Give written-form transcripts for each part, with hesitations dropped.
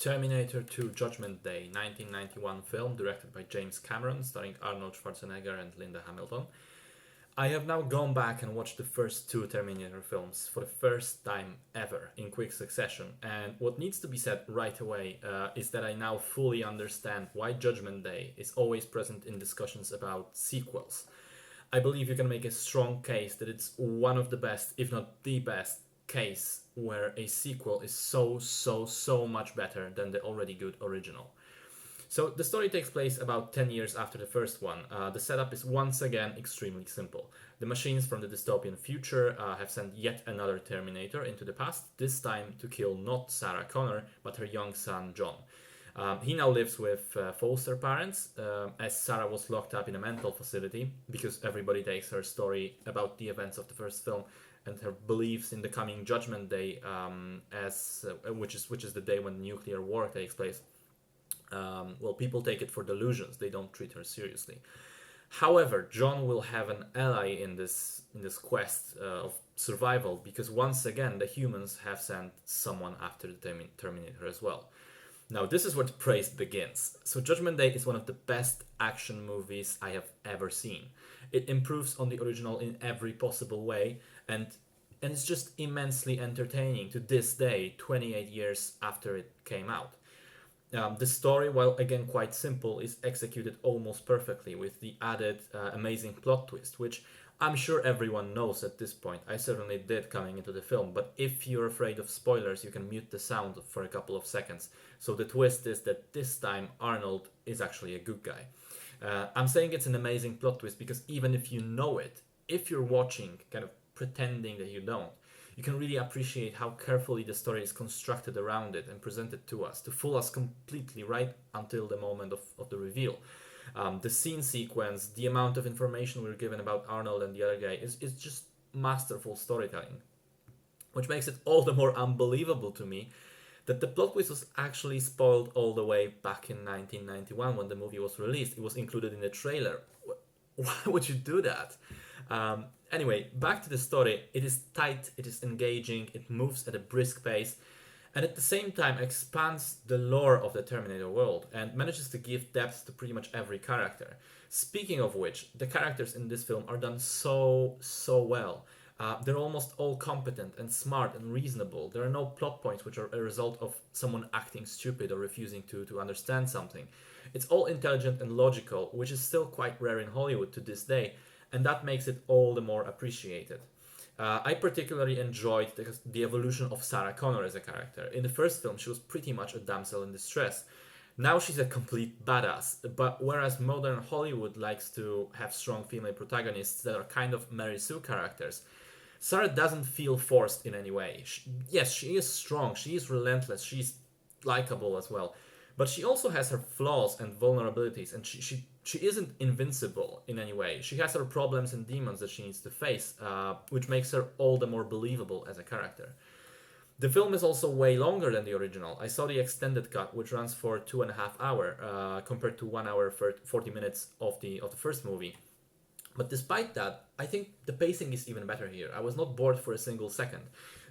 Terminator 2 Judgment Day, 1991 film directed by James Cameron, starring Arnold Schwarzenegger and Linda Hamilton. I have now gone back and watched the first two Terminator films for the first time ever in quick succession, and what needs to be said right away is that I now fully understand why Judgment Day is always present in discussions about sequels. I believe you can make a strong case that it's one of the best, if not the best, case where a sequel is so much better than the already good original. So the story takes place about 10 years after the first one. The setup is once again extremely simple. The machines from the dystopian future have sent yet another Terminator into the past, this time to kill not Sarah Connor, but her young son John. He now lives with foster parents, as Sarah was locked up in a mental facility because everybody takes her story about the events of the first film and her beliefs in the coming Judgment Day, as which is the day when the nuclear war takes place. Well, people take it for delusions. They don't treat her seriously. However, John will have an ally in this quest of survival because once again the humans have sent someone after the Terminator as well. Now, this is where the praise begins. So, Judgment Day is one of the best action movies I have ever seen. It improves on the original in every possible way, and it's just immensely entertaining to this day, 28 years after it came out. The story, while again quite simple, is executed almost perfectly with the added amazing plot twist, which I'm sure everyone knows at this point. I certainly did coming into the film, but if you're afraid of spoilers, you can mute the sound for a couple of seconds. So the twist is that this time Arnold is actually a good guy. I'm saying it's an amazing plot twist because even if you know it, if you're watching, kind of pretending that you don't, you can really appreciate how carefully the story is constructed around it and presented to us to fool us completely right until the moment of the reveal. The scene sequence, the amount of information we're given about Arnold and the other guy is just masterful storytelling, which makes it all the more unbelievable to me that the plot twist was actually spoiled all the way back in 1991 when the movie was released. It was included in the trailer. Why would you do that? Anyway, back to the story. It is tight, it is engaging, it moves at a brisk pace, and at the same time expands the lore of the Terminator world and manages to give depth to pretty much every character. Speaking of which, the characters in this film are done so well. They're almost all competent and smart and reasonable. There are no plot points which are a result of someone acting stupid or refusing to understand something. It's all intelligent and logical, which is still quite rare in Hollywood to this day, and that makes it all the more appreciated. I particularly enjoyed the evolution of Sarah Connor as a character. In the first film, she was pretty much a damsel in distress. Now she's a complete badass, but whereas modern Hollywood likes to have strong female protagonists that are kind of Mary Sue characters, Sarah doesn't feel forced in any way. Yes, she is strong, she is relentless, she's likable as well, but she also has her flaws and vulnerabilities, and she isn't invincible in any way. She has her problems and demons that she needs to face, which makes her all the more believable as a character. The film is also way longer than the original. I saw the extended cut, which runs for 2.5 hours, compared to 1 hour for 40 minutes of the first movie. But despite that, I think the pacing is even better here. I was not bored for a single second.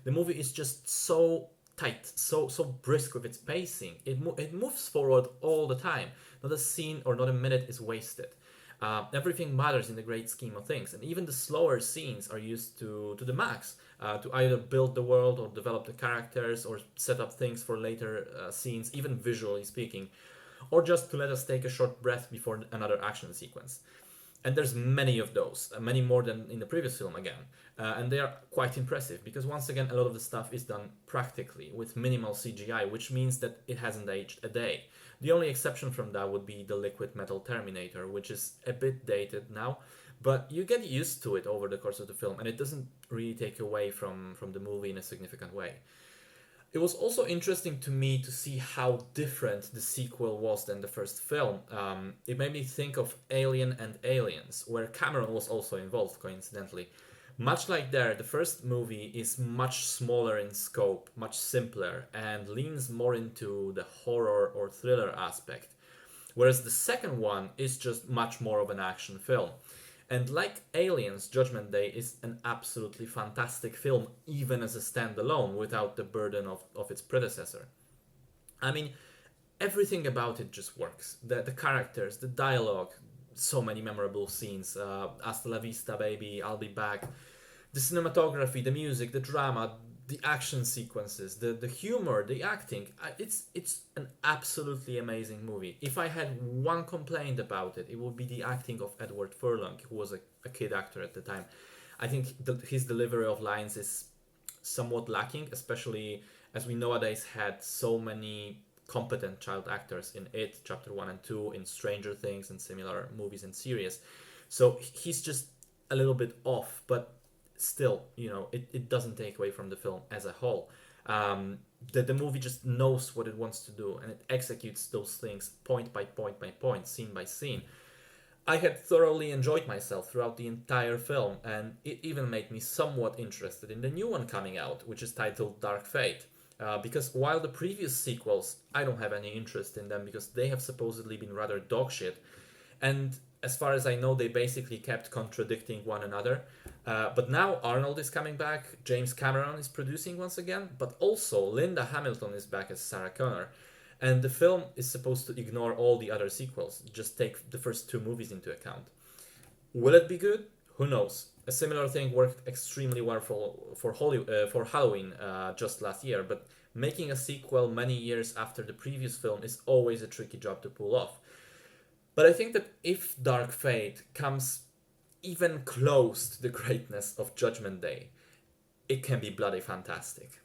The movie is just so tight, so brisk with its pacing. It moves forward all the time. Not a scene or not a minute is wasted. Everything matters in the great scheme of things, and even the slower scenes are used to the max, to either build the world or develop the characters or set up things for later scenes, even visually speaking, or just to let us take a short breath before another action sequence. And there's many of those, many more than in the previous film again. And they are quite impressive because once again a lot of the stuff is done practically with minimal CGI, which means that it hasn't aged a day. The only exception from that would be the liquid metal Terminator, which is a bit dated now, but you get used to it over the course of the film and it doesn't really take away from the movie in a significant way. It was also interesting to me to see how different the sequel was than the first film. It made me think of Alien and Aliens, where Cameron was also involved, coincidentally. Much like there, the first movie is much smaller in scope, much simpler, and leans more into the horror or thriller aspect. Whereas the second one is just much more of an action film. And like Aliens, Judgment Day is an absolutely fantastic film, even as a standalone, without the burden of its predecessor. I mean, everything about it just works. The characters, the dialogue, so many memorable scenes. Hasta la vista, baby, I'll be back. The cinematography, the music, the drama, the action sequences, the humor, the acting. It's an absolutely amazing movie. If I had one complaint about it, it would be the acting of Edward Furlong, who was a kid actor at the time. I think his delivery of lines is somewhat lacking, especially as we nowadays had so many competent child actors in It, Chapter 1 and 2, in Stranger Things, and similar movies and series. So he's just a little bit off, but still, it doesn't take away from the film as a whole. The movie just knows what it wants to do, and it executes those things point by point by point, scene by scene. I had thoroughly enjoyed myself throughout the entire film, and it even made me somewhat interested in the new one coming out, which is titled Dark Fate. Because while the previous sequels, I don't have any interest in them because they have supposedly been rather dogshit, and as far as I know, they basically kept contradicting one another. But now Arnold is coming back, James Cameron is producing once again, but also Linda Hamilton is back as Sarah Connor. And the film is supposed to ignore all the other sequels, just take the first two movies into account. Will it be good? Who knows? A similar thing worked extremely well for Halloween just last year, but making a sequel many years after the previous film is always a tricky job to pull off. But I think that if Dark Fate comes even close to the greatness of Judgment Day, it can be bloody fantastic.